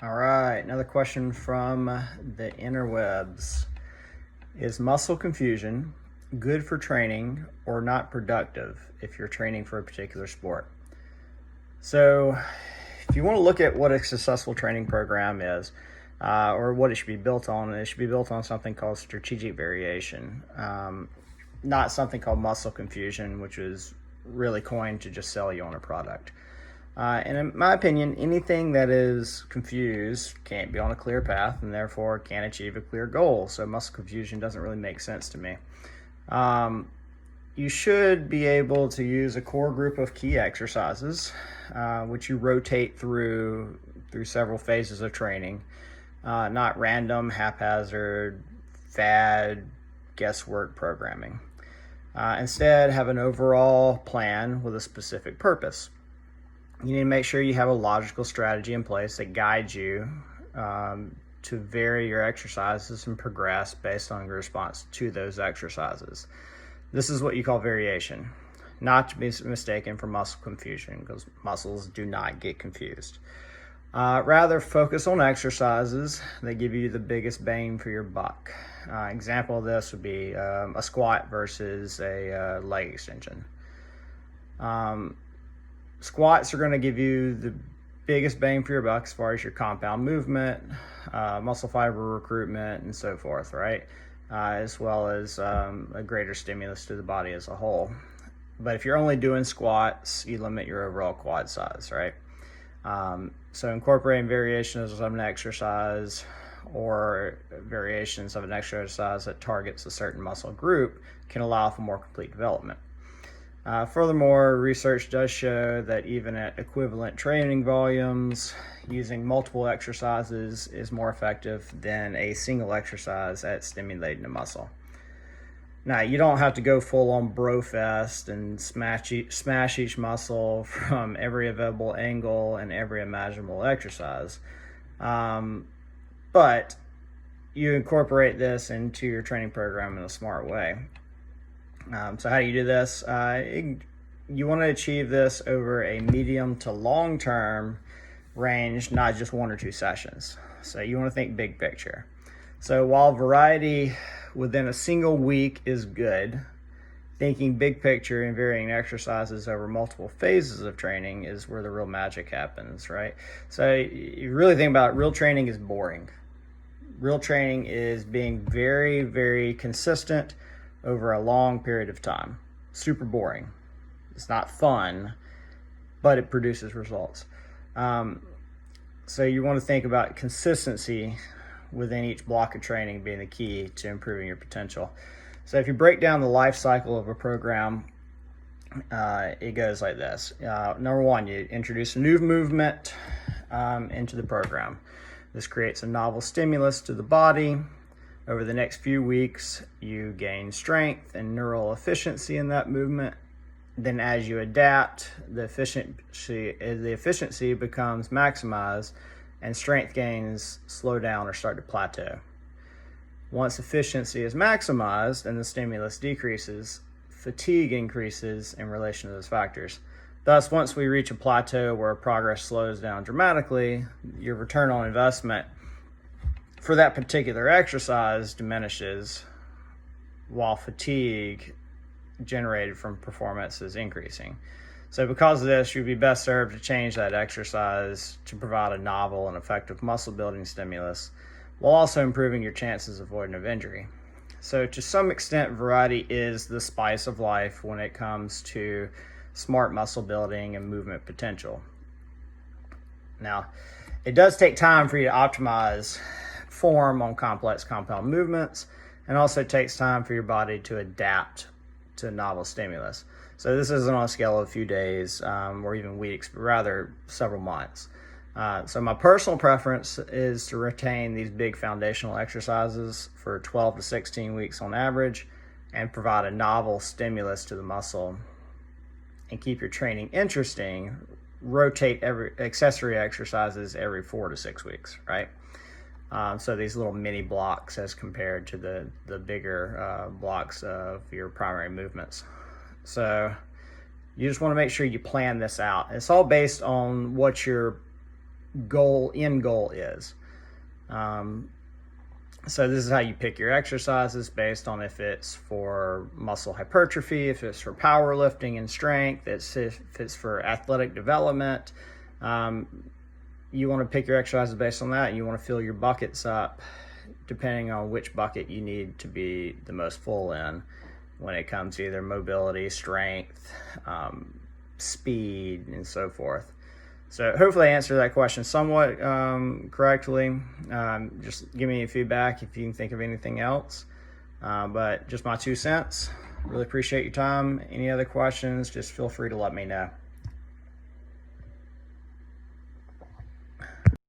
All right, another question from the interwebs. Is muscle confusion good for training or not productive if you're training for a particular sport? So, if you want to look at what a successful training program is, or what it should be built on, it should be built on something called strategic variation, not something called muscle confusion, which was really coined to just sell you on a product. And in my opinion, anything that is confused can't be on a clear path and therefore can't achieve a clear goal. So muscle confusion doesn't really make sense to me. You should be able to use a core group of key exercises, which you rotate through several phases of training, not random, haphazard, fad, guesswork programming. Instead, have an overall plan with a specific purpose. You need to make sure you have a logical strategy in place that guides you to vary your exercises and progress based on your response to those exercises. This is what you call variation, not to be mistaken for muscle confusion, because muscles do not get confused. Rather, focus on exercises that give you the biggest bang for your buck. Example of this would be a squat versus a leg extension. Squats are going to give you the biggest bang for your buck as far as your compound movement, muscle fiber recruitment, and so forth, right? As well as a greater stimulus to the body as a whole. But if you're only doing squats, you limit your overall quad size, right? So incorporating variations of an exercise or variations of an exercise that targets a certain muscle group can allow for more complete development. Furthermore, research does show that even at equivalent training volumes, using multiple exercises is more effective than a single exercise at stimulating the muscle. Now, you don't have to go full on brofest and smash each muscle from every available angle and every imaginable exercise. But you incorporate this into your training program in a smart way. So how do you do this? You want to achieve this over a medium to long term range, not just 1 or 2 sessions. So you want to think big picture. So while variety within a single week is good, thinking big picture and varying exercises over multiple phases of training is where the real magic happens, right? So you really think about it, real training is boring. Real training is being very, very consistent over a long period of time. Super boring. It's not fun, but it produces results. So you want to think about consistency within each block of training being the key to improving your potential. So if you break down the life cycle of a program, it goes like this. Number one, you introduce a new movement into the program. This creates a novel stimulus to the body. Over the next few weeks, you gain strength and neural efficiency in that movement. Then as you adapt, the efficiency becomes maximized and strength gains slow down or start to plateau. Once efficiency is maximized and the stimulus decreases, fatigue increases in relation to those factors. Thus, once we reach a plateau where progress slows down dramatically, your return on investment for that particular exercise diminishes while fatigue generated from performance is increasing. So because of this, you'd be best served to change that exercise to provide a novel and effective muscle building stimulus while also improving your chances of avoiding of injury. So to some extent, variety is the spice of life when it comes to smart muscle building and movement potential. Now, it does take time for you to optimize form on complex compound movements, and also takes time for your body to adapt to novel stimulus. So this isn't on a scale of a few days or even weeks, but rather several months. So my personal preference is to retain these big foundational exercises for 12 to 16 weeks on average and provide a novel stimulus to the muscle and keep your training interesting. Rotate every accessory exercises every 4 to 6 weeks, right? So these little mini blocks as compared to the bigger blocks of your primary movements. So you just want to make sure you plan this out. It's all based on what your end goal is. So this is how you pick your exercises based on if it's for muscle hypertrophy, if it's for powerlifting and strength, if it's for athletic development. You want to pick your exercises based on that. You want to fill your buckets up depending on which bucket you need to be the most full in when it comes to either mobility, strength, speed, and so forth. So hopefully I answered that question somewhat correctly. Just give me any feedback if you can think of anything else. But just my 2 cents. Really appreciate your time. Any other questions, just feel free to let me know.